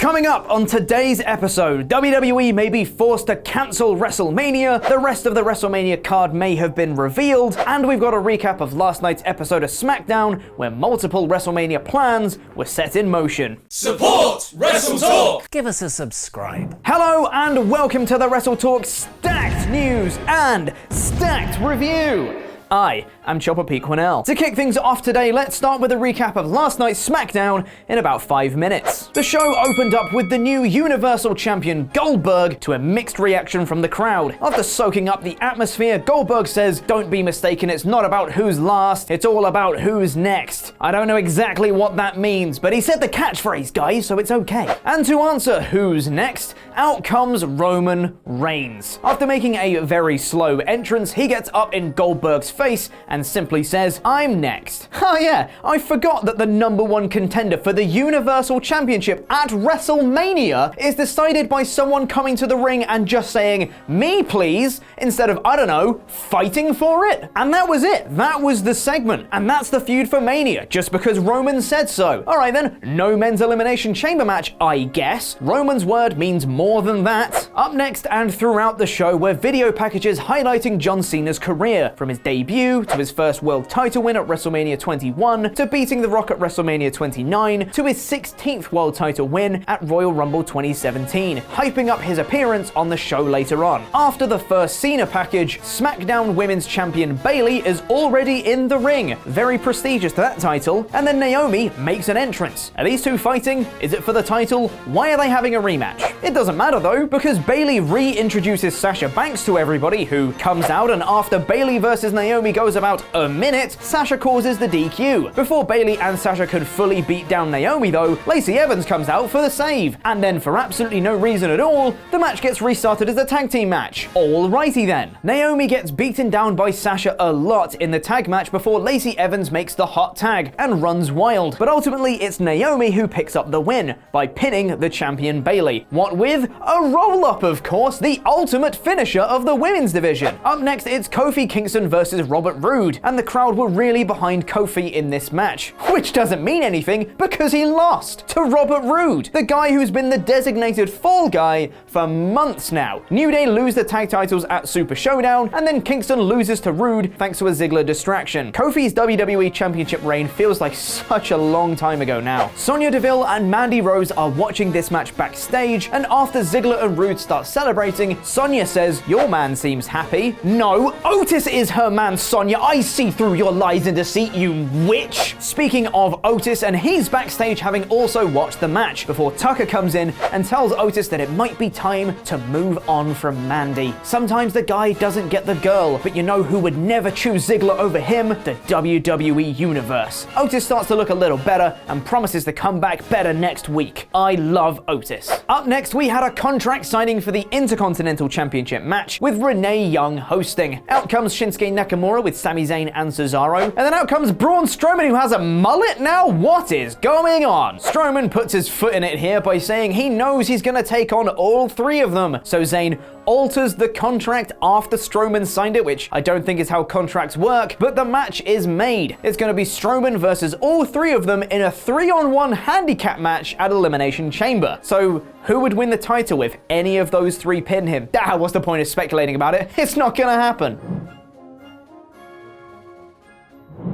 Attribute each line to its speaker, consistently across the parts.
Speaker 1: Coming up on today's episode, WWE may be forced to cancel WrestleMania, the rest of the WrestleMania card may have been revealed, and we've got a recap of last night's episode of SmackDown where multiple WrestleMania plans were set in motion.
Speaker 2: Support WrestleTalk!
Speaker 3: Give us a subscribe.
Speaker 1: Hello and welcome to the WrestleTalk Stacked News and Stacked Review. I am Pete Quinnell. To kick things off today, let's start with a recap of last night's SmackDown in about 5 minutes. The show opened up with the new Universal Champion Goldberg to a mixed reaction from the crowd. After soaking up the atmosphere, Goldberg says, "Don't be mistaken, it's not about who's last, it's all about who's next." I don't know exactly what that means, but he said the catchphrase, guys, so it's okay. And to answer who's next, out comes Roman Reigns. After making a very slow entrance, he gets up in Goldberg's face and simply says, "I'm next." Oh yeah, I forgot that the #1 contender for the Universal Championship at WrestleMania is decided by someone coming to the ring and just saying, "Me please," instead of, I don't know, fighting for it. And that was it. That was the segment. And that's the feud for Mania, just because Roman said so. Alright then, no men's elimination chamber match, I guess. Roman's word means more than that. Up next and throughout the show were video packages highlighting John Cena's career, from his debut to his first world title win at WrestleMania 21, to beating The Rock at WrestleMania 29, to his 16th world title win at Royal Rumble 2017, hyping up his appearance on the show later on. After the first Cena package, SmackDown Women's Champion Bayley is already in the ring, very prestigious to that title, and then Naomi makes an entrance. Are these two fighting? Is it for the title? Why are they having a rematch? It doesn't matter though, because Bayley reintroduces Sasha Banks to everybody, who comes out, and after Bayley versus Naomi goes about a minute, Sasha causes the DQ. Before Bayley and Sasha could fully beat down Naomi though, Lacey Evans comes out for the save. And then for absolutely no reason at all, the match gets restarted as a tag team match. Alrighty then. Naomi gets beaten down by Sasha a lot in the tag match before Lacey Evans makes the hot tag and runs wild. But ultimately it's Naomi who picks up the win by pinning the champion Bayley. What with? A roll-up, of course, the ultimate finisher of the women's division. Up next it's Kofi Kingston versus Robert Roode, and the crowd were really behind Kofi in this match, which doesn't mean anything because he lost to Robert Roode, the guy who's been the designated fall guy for months now. New Day lose the tag titles at Super Showdown, and then Kingston loses to Roode thanks to a Ziggler distraction. Kofi's WWE Championship reign feels like such a long time ago now. Sonya Deville and Mandy Rose are watching this match backstage, and after Ziggler and Roode start celebrating, Sonya says, "Your man seems happy." No, Otis is her man, Sonya. I see through your lies and deceit, you witch. Speaking of Otis, and he's backstage having also watched the match before Tucker comes in and tells Otis that it might be time to move on from Mandy. Sometimes the guy doesn't get the girl, but you know who would never choose Ziggler over him? The WWE Universe. Otis starts to look a little better and promises to come back better next week. I love Otis. Up next, we had a contract signing for the Intercontinental Championship match with Renee Young hosting. Out comes Shinsuke Nakamura with Sami Zayn and Cesaro, and then out comes Braun Strowman, who has a mullet now? What is going on? Strowman puts his foot in it here by saying he knows he's gonna take on all three of them, so Zayn alters the contract after Strowman signed it, which I don't think is how contracts work, but the match is made. It's gonna be Strowman versus all three of them in a 3-on-1 handicap match at Elimination Chamber. So who would win the title if any of those three pin him? What's the point of speculating about it? It's not gonna happen.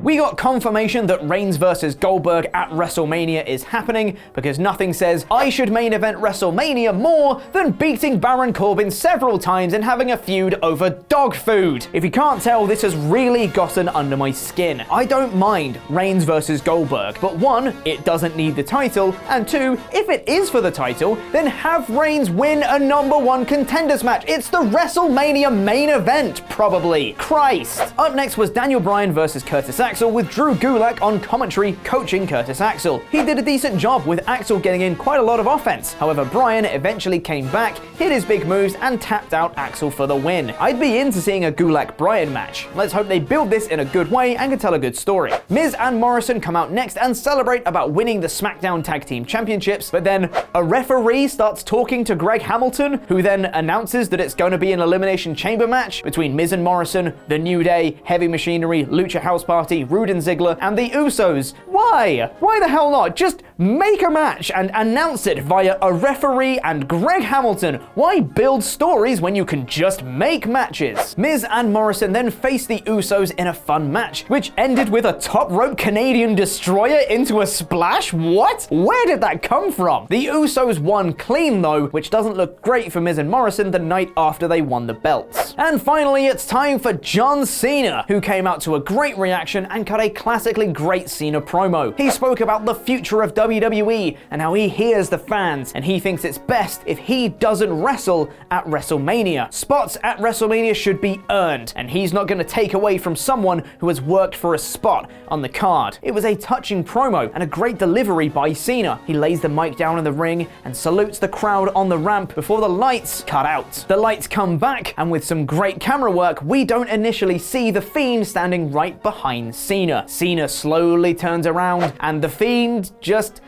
Speaker 1: We got confirmation that Reigns versus Goldberg at WrestleMania is happening because nothing says I should main event WrestleMania more than beating Baron Corbin several times and having a feud over dog food. If you can't tell, this has really gotten under my skin. I don't mind Reigns versus Goldberg, but one, it doesn't need the title, and two, if it is for the title, then have Reigns win a #1 contenders match. It's the WrestleMania main event, probably. Christ. Up next was Daniel Bryan versus Curtis Axel, with Drew Gulak on commentary coaching Curtis Axel. He did a decent job with Axel getting in quite a lot of offense. However, Bryan eventually came back, hit his big moves, and tapped out Axel for the win. I'd be into seeing a Gulak-Bryan match. Let's hope they build this in a good way and can tell a good story. Miz and Morrison come out next and celebrate about winning the SmackDown Tag Team Championships, but then a referee starts talking to Greg Hamilton, who then announces that it's going to be an Elimination Chamber match between Miz and Morrison, The New Day, Heavy Machinery, Lucha House Party, Rude and Ziggler, and the Usos. Why? Why the hell not? Just make a match and announce it via a referee and Greg Hamilton. Why build stories when you can just make matches? Miz and Morrison then faced the Usos in a fun match, which ended with a top rope Canadian destroyer into a splash? What? Where did that come from? The Usos won clean though, which doesn't look great for Miz and Morrison the night after they won the belts. And finally, it's time for John Cena, who came out to a great reaction and cut a classically great Cena promo. He spoke about the future of WWE and how he hears the fans, and he thinks it's best if he doesn't wrestle at WrestleMania. Spots at WrestleMania should be earned, and he's not going to take away from someone who has worked for a spot on the card. It was a touching promo and a great delivery by Cena. He lays the mic down in the ring and salutes the crowd on the ramp before the lights cut out. The lights come back, and with some great camera work, we don't initially see the Fiend standing right behind Cena. Cena slowly turns around, and the Fiend just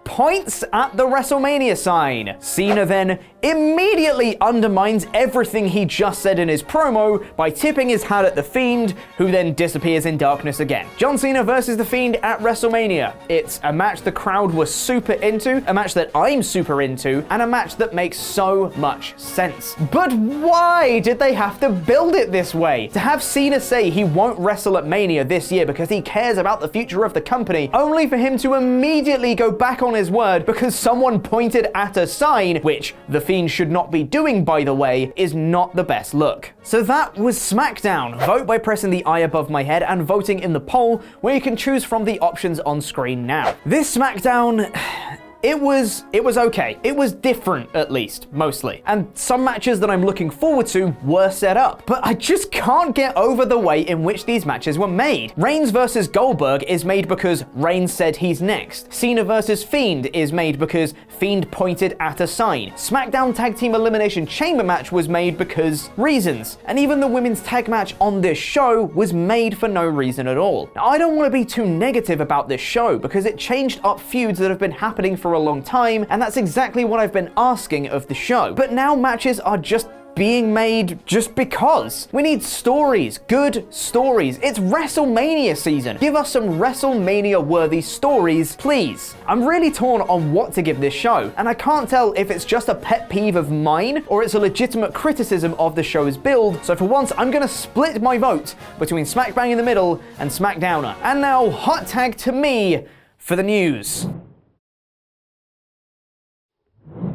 Speaker 1: points at the WrestleMania sign. Cena then immediately undermines everything he just said in his promo by tipping his hat at the Fiend, who then disappears in darkness again. John Cena versus the Fiend at WrestleMania. It's a match the crowd was super into, a match that I'm super into, and a match that makes so much sense. But why did they have to build it this way? To have Cena say he won't wrestle at Mania this year because he cares about the future of the company, only for him to immediately go back on his word because someone pointed at a sign, which the Fiend should not be doing, by the way, is not the best look. So that was SmackDown. Vote by pressing the I above my head and voting in the poll, where you can choose from the options on screen now. This SmackDown, It was okay. It was different, at least, mostly. And some matches that I'm looking forward to were set up. But I just can't get over the way in which these matches were made. Reigns versus Goldberg is made because Reigns said he's next. Cena versus Fiend is made because Fiend pointed at a sign. SmackDown Tag Team Elimination Chamber match was made because reasons. And even the women's tag match on this show was made for no reason at all. Now, I don't want to be too negative about this show because it changed up feuds that have been happening for a long time, and that's exactly what I've been asking of the show. But now matches are just being made just because. We need stories, good stories. It's WrestleMania season. Give us some WrestleMania-worthy stories, please. I'm really torn on what to give this show, and I can't tell if it's just a pet peeve of mine or it's a legitimate criticism of the show's build, so for once I'm gonna split my vote between Smack Bang in the Middle and SmackDowner. And now, hot tag to me for the news.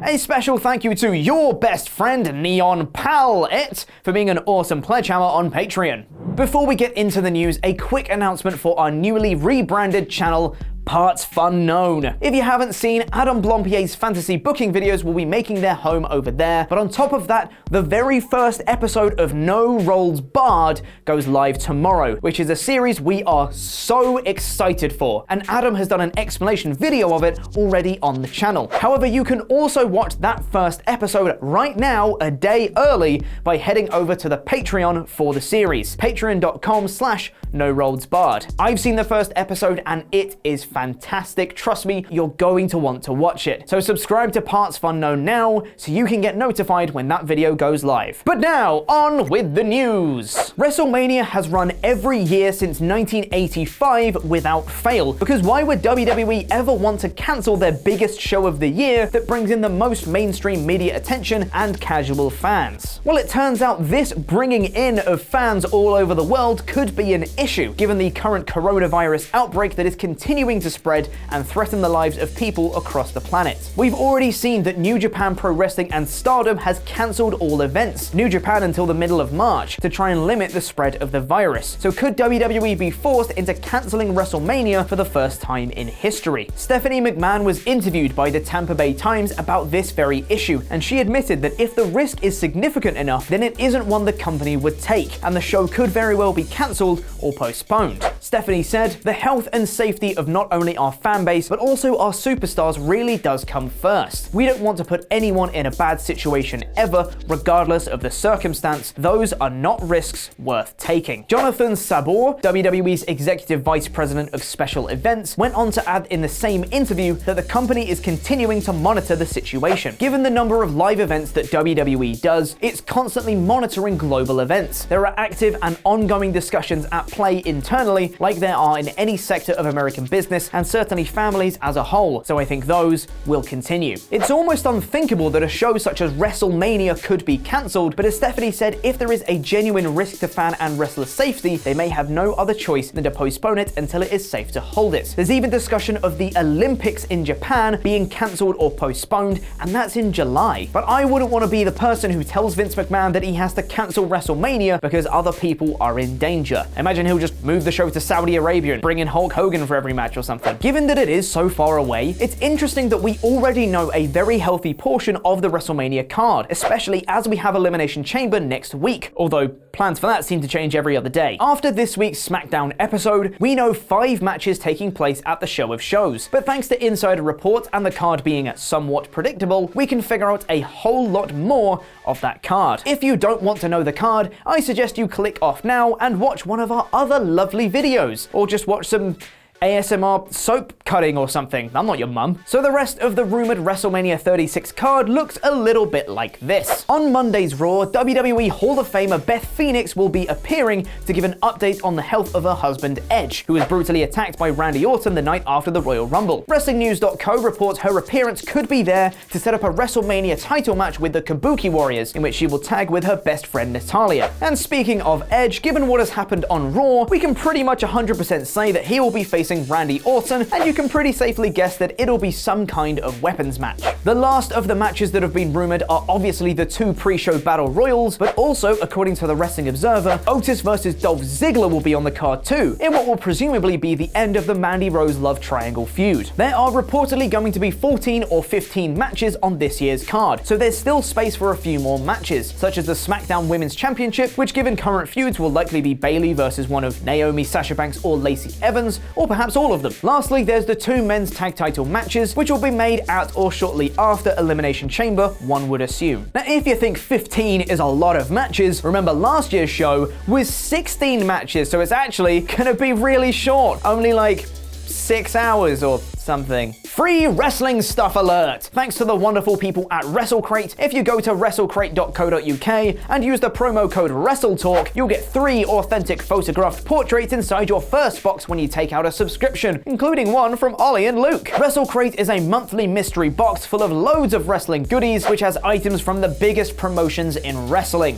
Speaker 1: A special thank you to your best friend, Neon Pal It, for being an awesome pledge hammer on Patreon. Before we get into the news, a quick announcement for our newly rebranded channel, Parts Fun Known. If you haven't seen, Adam Blompier's fantasy booking videos will be making their home over there, but on top of that, the very first episode of No Rolls Barred goes live tomorrow, which is a series we are so excited for, and Adam has done an explanation video of it already on the channel. However, you can also watch that first episode right now, a day early, by heading over to the Patreon for the series, patreon.com/NoRollsBarred. I've seen the first episode and it is fantastic. Trust me, you're going to want to watch it. So subscribe to Parts Fun Known now so you can get notified when that video goes live. But now, on with the news. WrestleMania has run every year since 1985 without fail, because why would WWE ever want to cancel their biggest show of the year that brings in the most mainstream media attention and casual fans? Well, it turns out this bringing in of fans all over the world could be an issue, given the current coronavirus outbreak that is continuing to spread and threaten the lives of people across the planet. We've already seen that New Japan Pro Wrestling and Stardom has cancelled all events, New Japan until the middle of March, to try and limit the spread of the virus. So could WWE be forced into cancelling WrestleMania for the first time in history? Stephanie McMahon was interviewed by the Tampa Bay Times about this very issue, and she admitted that if the risk is significant enough, then it isn't one the company would take, and the show could very well be cancelled or postponed. Stephanie said, "The health and safety of not only our fan base, but also our superstars really does come first. We don't want to put anyone in a bad situation ever, regardless of the circumstance. Those are not risks worth taking. Jonathan Sabor, WWE's Executive Vice President of Special Events, went on to add in the same interview that the company is continuing to monitor the situation. Given the number of live events that WWE does, it's constantly monitoring global events. There are active and ongoing discussions at play internally, like there are in any sector of American business and certainly families as a whole, so I think those will continue. It's almost unthinkable that a show such as WrestleMania could be cancelled, but as Stephanie said, if there is a genuine risk to fan and wrestler safety, they may have no other choice than to postpone it until it is safe to hold it. There's even discussion of the Olympics in Japan being cancelled or postponed, and that's in July. But I wouldn't want to be the person who tells Vince McMahon that he has to cancel WrestleMania because other people are in danger. Imagine he'll just move the show to Saudi Arabia and bring in Hulk Hogan for every match or something. Given that it is so far away, it's interesting that we already know a very healthy portion of the WrestleMania card, especially as we have Elimination Chamber next week, although plans for that seem to change every other day. After this week's SmackDown episode, we know 5 matches taking place at the show of shows, but thanks to insider reports and the card being somewhat predictable, we can figure out a whole lot more of that card. If you don't want to know the card, I suggest you click off now and watch one of our other lovely videos, or just watch some ASMR soap cutting or something. I'm not your mum. So the rest of the rumored WrestleMania 36 card looks a little bit like this. On Monday's Raw, WWE Hall of Famer Beth Phoenix will be appearing to give an update on the health of her husband Edge, who was brutally attacked by Randy Orton the night after the Royal Rumble. WrestlingNews.co reports her appearance could be there to set up a WrestleMania title match with the Kabuki Warriors, in which she will tag with her best friend Natalya. And speaking of Edge, given what has happened on Raw, we can pretty much 100% say that he will be facing Randy Orton, and you can pretty safely guess that it'll be some kind of weapons match. The last of the matches that have been rumored are obviously the 2 pre-show battle royals, but also, according to the Wrestling Observer, Otis vs Dolph Ziggler will be on the card too, in what will presumably be the end of the Mandy Rose love triangle feud. There are reportedly going to be 14 or 15 matches on this year's card, so there's still space for a few more matches, such as the SmackDown Women's Championship, which given current feuds will likely be Bayley versus one of Naomi, Sasha Banks, or Lacey Evans, or perhaps all of them. Lastly, there's the 2 men's tag title matches, which will be made at or shortly after Elimination Chamber, one would assume. Now, if you think 15 is a lot of matches, remember last year's show was 16 matches, so it's actually gonna be really short, only like 6 hours or something. Free wrestling stuff alert! Thanks to the wonderful people at WrestleCrate. If you go to wrestlecrate.co.uk and use the promo code WrestleTalk, you'll get 3 authentic photographed portraits inside your first box when you take out a subscription, including one from Ollie and Luke. WrestleCrate is a monthly mystery box full of loads of wrestling goodies, which has items from the biggest promotions in wrestling.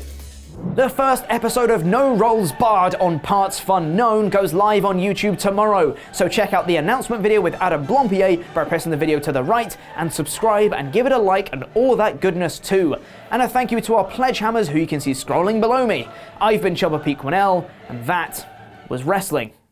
Speaker 1: The first episode of No Rolls Barred on Parts Fun Known goes live on YouTube tomorrow, so check out the announcement video with Adam Blompier by pressing the video to the right, and subscribe and give it a like and all that goodness too. And a thank you to our pledge hammers who you can see scrolling below me. I've been Pete Quinnell, and that was wrestling.